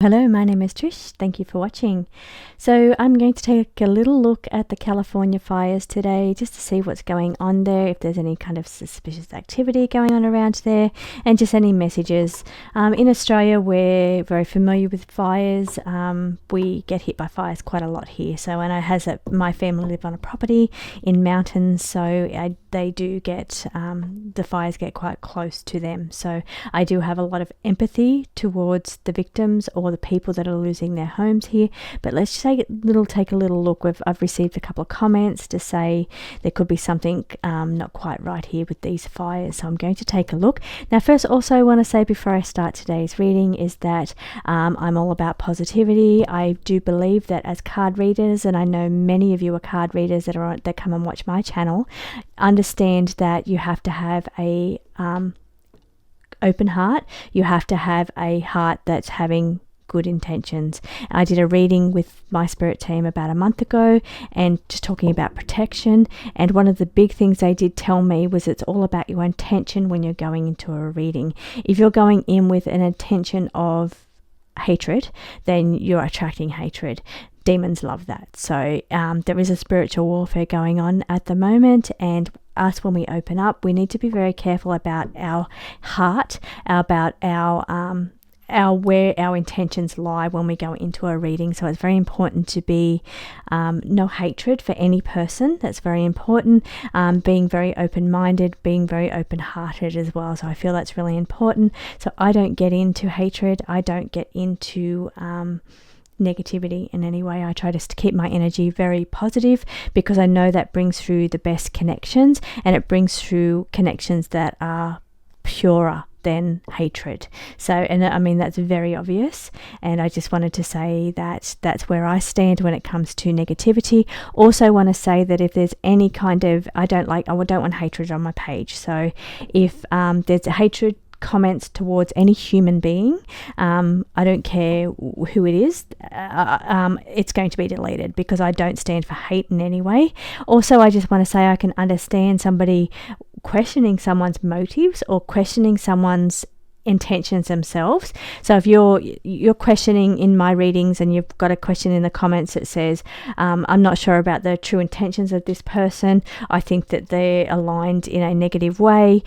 Hello, my name is Trish. Thank you for watching. So I'm going to take a little look at the California fires today just to see what's going on there, if there's any kind of suspicious activity going on around there, and just any messages. In Australia, we're very familiar with fires. We get hit by fires quite a lot here. So, and my family live on a property in mountains, so they do get, the fires get quite close to them. So I do have a lot of empathy towards the victims or the people that are losing their homes here. But let's take a little look. I've received a couple of comments to say there could be something not quite right here with these fires, so I'm going to take a look. Now first, also I want to say before I start today's reading is that I'm all about positivity. I do believe that as card readers, and I know many of you are card readers that come and watch my channel, understand that you have to have a open heart. You have to have a heart that's having good intentions. I did a reading with my spirit team about a month ago and just talking about protection, and one of the big things they did tell me was it's all about your intention when you're going into a reading. If you're going in with an intention of hatred, then you're attracting hatred. Demons love that. So there is a spiritual warfare going on at the moment, and us, when we open up, we need to be very careful about our heart, about where our intentions lie when we go into a reading. So it's very important to be no hatred for any person. That's very important. Being very open-minded, being very open-hearted as well. So I feel that's really important. So I don't get into hatred. I don't get into negativity in any way. I try to keep my energy very positive, because I know that brings through the best connections, and it brings through connections that are purer than hatred. So, and I mean, that's very obvious, and I just wanted to say that that's where I stand when it comes to negativity. Also want to say that if there's any kind of, I don't want hatred on my page. So if there's a hatred comments towards any human being, I don't care who it is, it's going to be deleted, because I don't stand for hate in any way. Also, I just want to say I can understand somebody questioning someone's motives or questioning someone's intentions themselves. So if you're questioning in my readings, and you've got a question in the comments that says, I'm not sure about the true intentions of this person, I think that they're aligned in a negative way,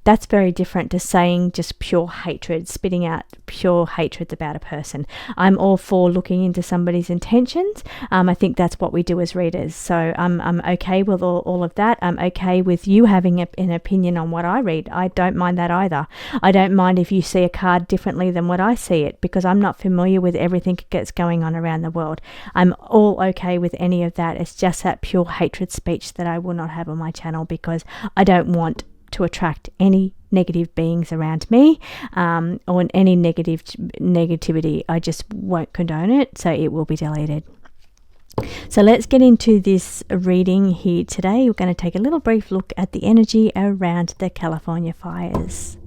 that's very different to saying just pure hatred, spitting out pure hatred about a person. I'm all for looking into somebody's intentions. I think that's what we do as readers. So I'm okay with all of that. I'm okay with you having an opinion on what I read. I don't mind that either. I don't mind if you see a card differently than what I see it, because I'm not familiar with everything that's going on around the world. I'm all okay with any of that. It's just that pure hatred speech that I will not have on my channel, because I don't want to attract any negative beings around me, or any negativity. I just won't condone it, so it will be deleted. So let's get into this reading here today. We're going to take a little brief look at the energy around the California fires.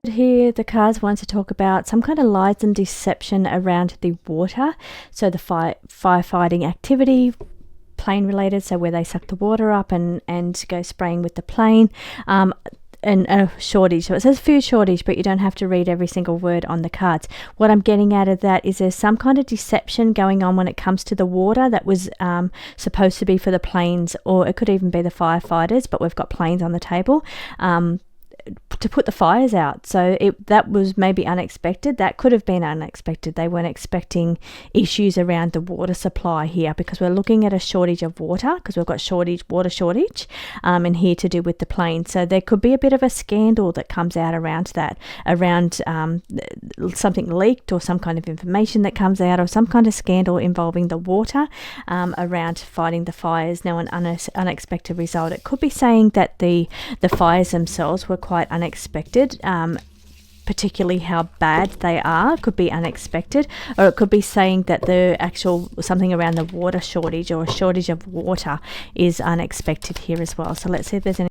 Here the cards want to talk about some kind of lies and deception around the water. So the firefighting activity, plane related, so where they suck the water up and go spraying with the plane, and a shortage. So it says food shortage, but you don't have to read every single word on the cards. What I'm getting out of that is there's some kind of deception going on when it comes to the water that was supposed to be for the planes, or it could even be the firefighters, but we've got planes on the table, to put the fires out. So that was maybe unexpected. That could have been unexpected. They weren't expecting issues around the water supply here, because we're looking at a shortage of water, because we've got water shortage, and here to do with the plane. So there could be a bit of a scandal that comes out around that, around something leaked, or some kind of information that comes out, or some kind of scandal involving the water, around fighting the fires. Now, an unexpected result. It could be saying that the fires themselves were quite unexpected, particularly how bad they are could be unexpected, or it could be saying that the actual something around the water shortage, or a shortage of water, is unexpected here as well. So let's see if there's any.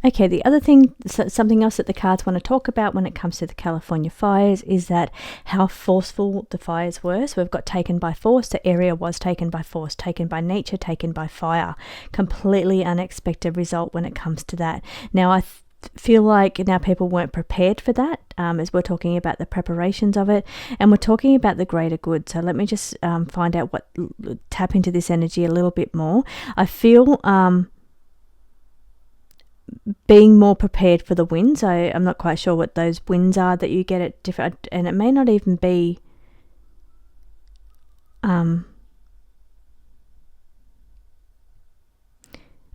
Okay, the other thing, something else that the cards want to talk about when it comes to the California fires is that how forceful the fires were. So we've got taken by force. The area was taken by force, taken by nature, taken by fire. Completely unexpected result when it comes to that. Now, I feel like now people weren't prepared for that, as we're talking about the preparations of it, and we're talking about the greater good. So let me just find out tap into this energy a little bit more. I feel being more prepared for the winds. I'm not quite sure what those winds are that you get at different, and it may not even be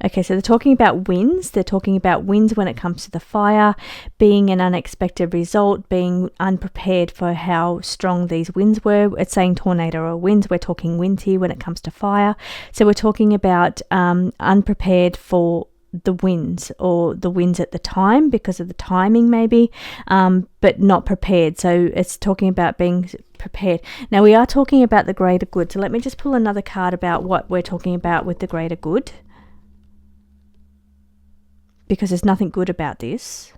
okay, so they're talking about winds. They're talking about winds when it comes to the fire, being an unexpected result, being unprepared for how strong these winds were. It's saying tornado or winds. We're talking winds here when it comes to fire. So we're talking about unprepared for the winds, or the winds at the time because of the timing maybe, but not prepared. So it's talking about being prepared. Now we are talking about the greater good. So let me just pull another card about what we're talking about with the greater good, because there's nothing good about this.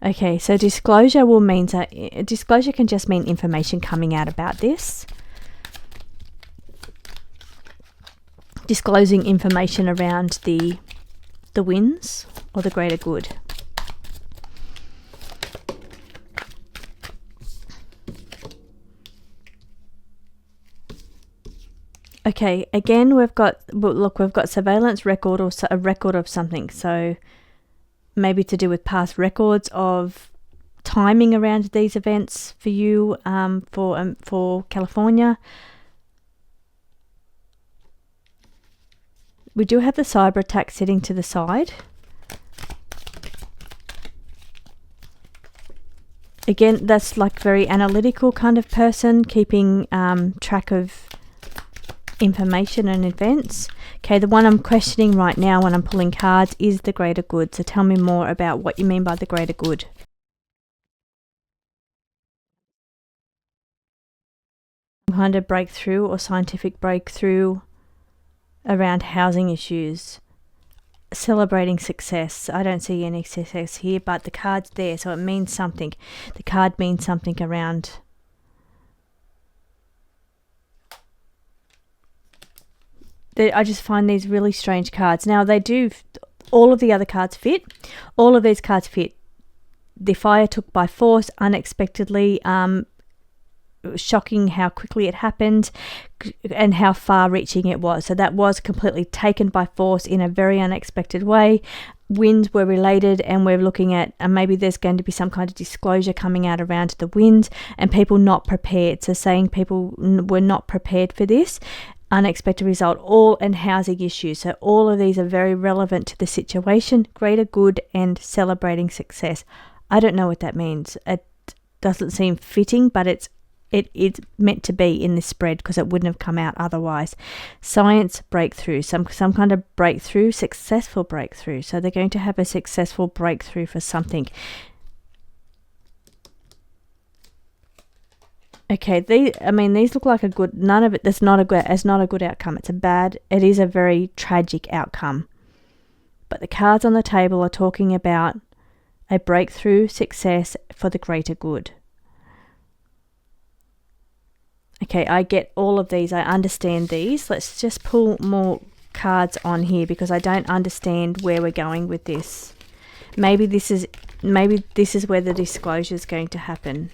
Okay, so disclosure will mean that disclosure can just mean information coming out about this. Disclosing information around the winds or the greater good. Okay, again we've got surveillance record, or a record of something. So maybe to do with past records of timing around these events for you, for California. We do have the cyber attack sitting to the side. Again, that's like very analytical kind of person, keeping track of information and events. Okay, the one I'm questioning right now when I'm pulling cards is the greater good. So tell me more about what you mean by the greater good. Kind of breakthrough or scientific breakthrough around housing issues, celebrating success. I don't see any success here, but the card's there, so it means something. The card means something around I just find these really strange cards. Now they do, all of the other cards fit. All of these cards fit. The fire took by force, unexpectedly, shocking how quickly it happened and how far reaching it was. So that was completely taken by force in a very unexpected way. Winds were related, and we're looking at maybe there's going to be some kind of disclosure coming out around the wind, and people not prepared. So saying people were not prepared for this unexpected result, and housing issues. So all of these are very relevant to the situation. Greater good and celebrating success. I don't know what that means. It doesn't seem fitting, but it's meant to be in this spread because it wouldn't have come out otherwise. Science breakthrough, some kind of breakthrough, successful breakthrough. So they're going to have a successful breakthrough for something. Okay, these look like a good. None of it. That's not a good. It's not a good outcome. It is a very tragic outcome. But the cards on the table are talking about a breakthrough, success for the greater good. Okay, I get all of these. I understand these. Let's just pull more cards on here because I don't understand where we're going with this. Maybe this is where the disclosure is going to happen.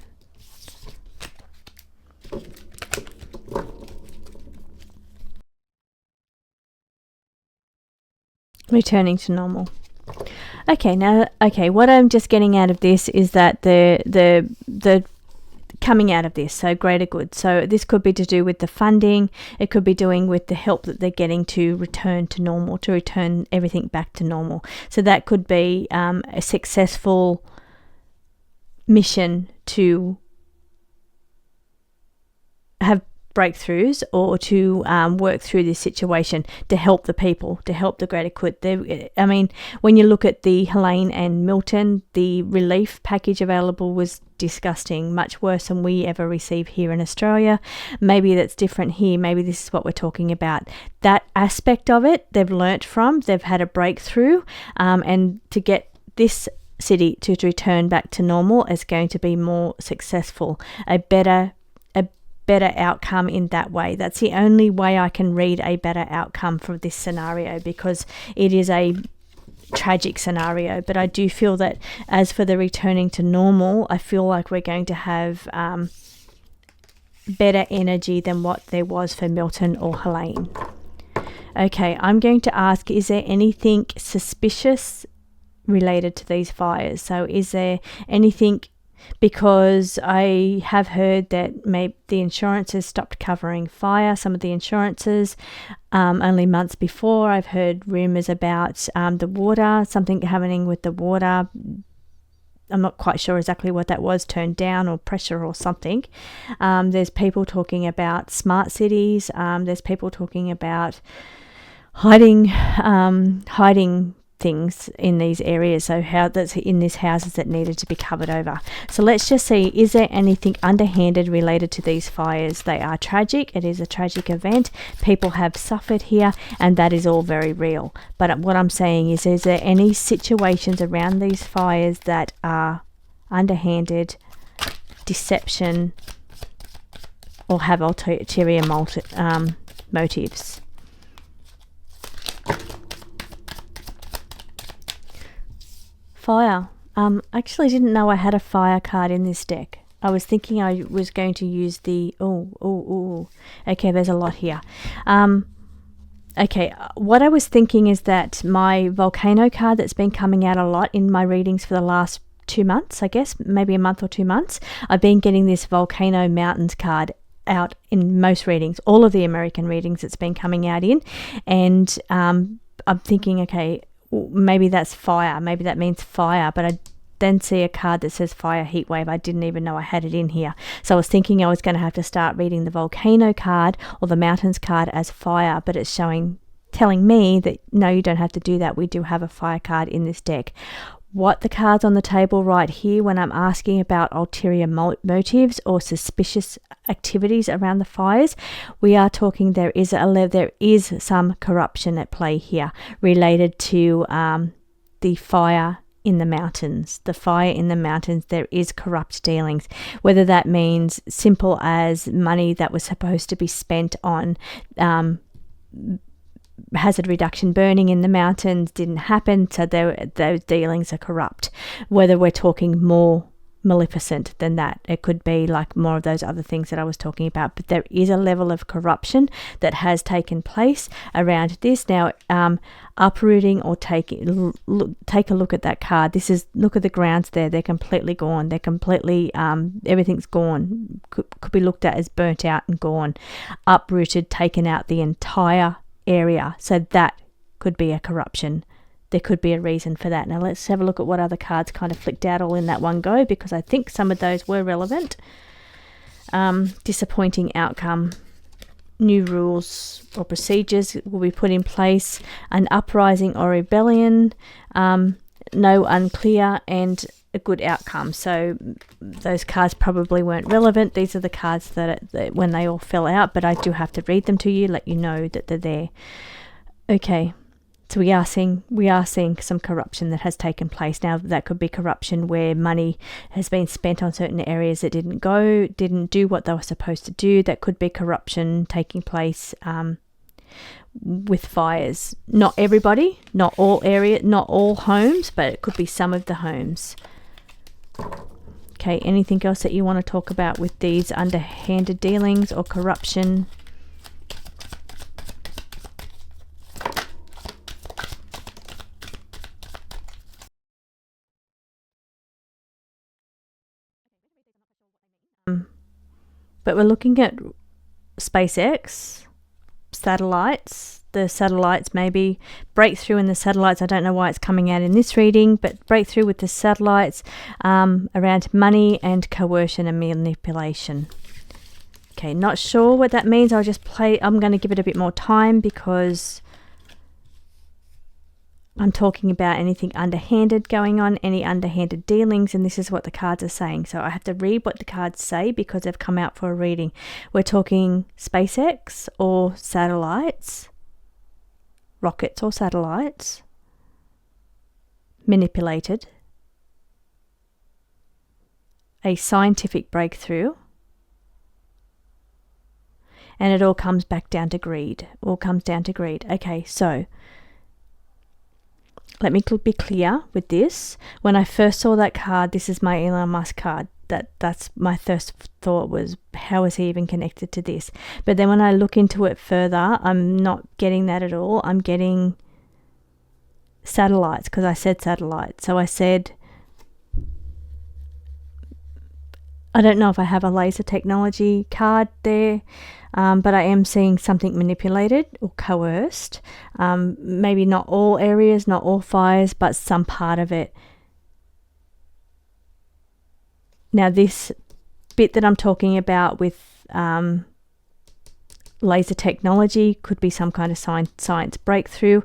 Returning to normal. Okay, what I'm just getting out of this is that the coming out of this, so greater good. So this could be to do with the funding. It could be doing with the help that they're getting to return to normal, to return everything back to normal. So that could be a successful mission to have breakthroughs or to work through this situation to help the people, to help the greater good. I mean, when you look at the Helene and Milton, the relief package available was disgusting, much worse than we ever receive here in Australia. Maybe that's different here. Maybe this is what we're talking about. That aspect of it, they've learnt from, they've had a breakthrough, and to get this city to return back to normal is going to be more successful, a better outcome in that way. That's the only way I can read a better outcome for this scenario, because it is a tragic scenario. But I do feel that as for the returning to normal, I feel like we're going to have better energy than what there was for Milton or Helene. Okay, I'm going to ask, is there anything suspicious related to these fires? So is there anything, because I have heard that maybe the insurances stopped covering fire, some of the insurances, only months before. I've heard rumours about the water, something happening with the water. I'm not quite sure exactly what that was, turned down or pressure or something. There's people talking about smart cities. There's people talking about hiding things in these areas, so how that's in these houses that needed to be covered over. So let's just see, is there anything underhanded related to these fires? They are tragic. It is a tragic event. People have suffered here, and that is all very real. But what I'm saying is there any situations around these fires that are underhanded, deception, or have ulterior motives? Fire. Actually didn't know I had a fire card in this deck. I was thinking I was going to use the... Okay, there's a lot here. Okay, what I was thinking is that my volcano card that's been coming out a lot in my readings for the last 2 months, I guess, maybe a month or 2 months, I've been getting this volcano mountains card out in most readings, all of the American readings it's been coming out in. And I'm thinking, okay, maybe that's fire, maybe that means fire, but I then see a card that says fire heat wave. I didn't even know I had it in here. So I was thinking I was going to have to start reading the volcano card or the mountains card as fire, but it's telling me that no, you don't have to do that. We do have a fire card in this deck. What the cards on the table right here when I'm asking about ulterior motives or suspicious activities around the fires, we are talking there is some corruption at play here related to the fire in the mountains. The fire in the mountains, there is corrupt dealings, whether that means simple as money that was supposed to be spent on hazard reduction burning in the mountains didn't happen, so those dealings are corrupt. Whether we're talking more maleficent than that, it could be like more of those other things that I was talking about, but there is a level of corruption that has taken place around this. Now, uprooting or take a look at that card. Look at the grounds there. They're completely gone. They're completely everything's gone. Could be looked at as burnt out and gone, uprooted, taken out the entire area. So that could be a corruption. There could be a reason for that. Now let's have a look at what other cards kind of flicked out all in that one go, because I think some of those were relevant. Disappointing outcome. New rules or procedures will be put in place. An uprising or rebellion. No unclear, and a good outcome. So those cards probably weren't relevant. These are the cards that when they all fell out, but I do have to read them to you, let you know that they're there. Okay, so we are seeing some corruption that has taken place. Now that could be corruption where money has been spent on certain areas that didn't do what they were supposed to do. That could be corruption taking place with fires. Not everybody, not all homes, but it could be some of the homes. Okay, anything else that you want to talk about with these underhanded dealings or corruption? But we're looking at SpaceX, satellites. The satellites, maybe breakthrough in the satellites. I don't know why it's coming out in this reading, but breakthrough with the satellites around money and coercion and manipulation. Okay, not sure what that means. I'm going to give it a bit more time because I'm talking about anything underhanded going on, any underhanded dealings, and this is what the cards are saying. So I have to read what the cards say because they've come out for a reading. We're talking SpaceX or satellites, rockets or satellites, manipulated, a scientific breakthrough, and it all comes back down to greed. Okay, so let me be clear with this. When I first saw that card, this is my Elon Musk card. That's my first thought was, how is he even connected to this? But then when I look into it further, I'm not getting that at all. I'm getting satellites because I said satellite. So I said, I don't know if I have a laser technology card there, but I am seeing something manipulated or coerced. Maybe not all areas, not all fires, but some part of it. Now this bit that I'm talking about with laser technology could be some kind of science breakthrough,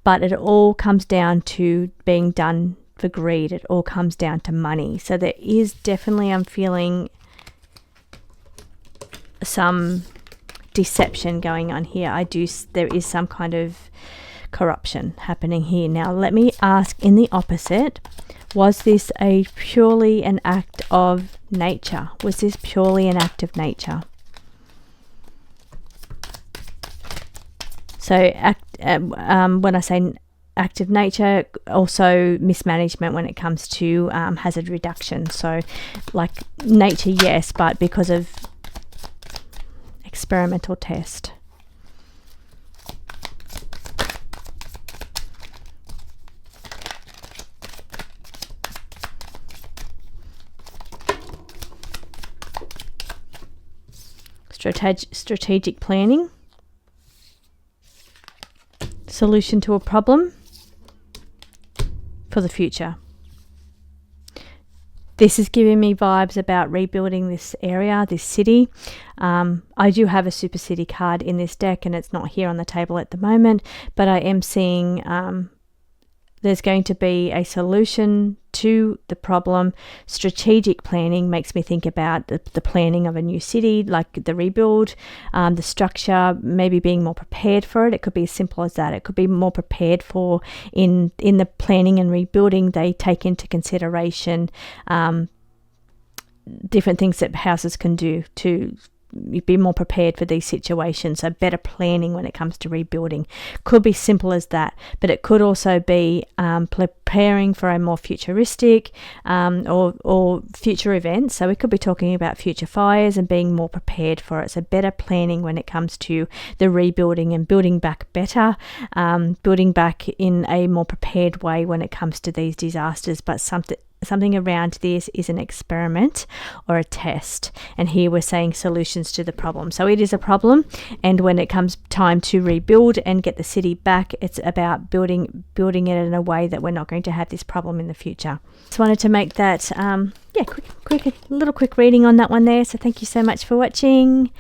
but it all comes down to being done for greed. It all comes down to money. So there is definitely, I'm feeling some deception going on here. There is some kind of corruption happening here. Now let me ask in the opposite, was this purely an act of nature? Was this purely an act of nature? So when I say act of nature, also mismanagement when it comes to hazard reduction. So like nature, yes, but because of experimental test. Strategic planning. Solution to a problem for the future. This is giving me vibes about rebuilding this area, this city. I do have a Super City card in this deck and it's not here on the table at the moment, but I am seeing there's going to be a solution to the problem. Strategic planning makes me think about the planning of a new city, like the rebuild, the structure, maybe being more prepared for it. It could be as simple as that. It could be more prepared for in the planning and rebuilding. They take into consideration different things that houses can do to be more prepared for these situations. So better planning when it comes to rebuilding. Could be simple as that, but it could also be preparing for a more futuristic or future events. So we could be talking about future fires and being more prepared for it. So better planning when it comes to the rebuilding and building back better, building back in a more prepared way when it comes to these disasters. But something around this is an experiment or a test, and here we're saying solutions to the problem. So it is a problem, and when it comes time to rebuild and get the city back, it's about building it in a way that we're not going to have this problem in the future. Just wanted to make that quick reading on that one there. So thank you so much for watching.